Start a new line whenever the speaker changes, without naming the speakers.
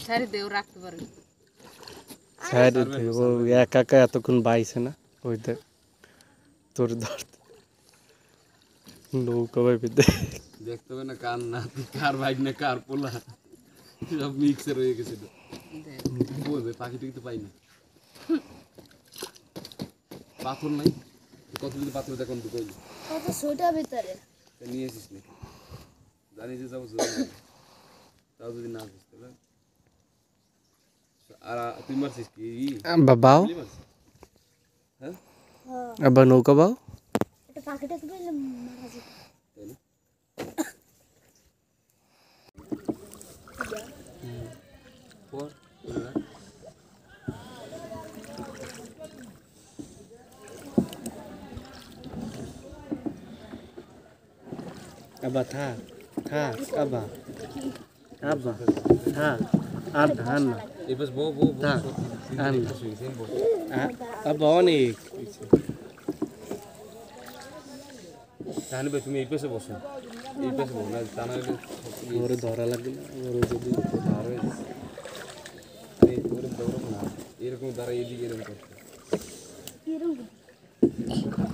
ছাড়ি দেও রাখতে পারে
সাইড থেকে ও একা একা এতক্ষণ বাইছে না ওইটা তোর ধরতে নৌকা ভাবে
দেখতে হবে না কার না কার বাইক না কার পোলা সব মিক্সে রয়ে গেছে তো বলবে পাখিটা কিন্তু পাই না পাথর নাই কত যদি পাথর দেখুন তো কইলি
কত ছোটা ভিতরে
নিয়ে এসিস নি জানি যে যাবো তাও যদি না আসিস তাহলে আর তুই মারছিস কি
বাবাও
হ্যাঁ
আবার নৌকা বাও
এটা পাখিটাকে পেলে মারা যেত
তাই না পর
আবা থা থা আবা আবা থা আর ধান না
এই বাস বো বো বো
ধান আবা অনেক
তাহলে ভাই তুমি এই পাশে বসো এই পাশে বসো না তা না
ওরে ধরা লাগবে না ওরে যদি
ধার হয়ে যাচ্ছে এই তোর দৌড়ো না এরকম দ্বারা এদিকে এরকম করতে
কিরকম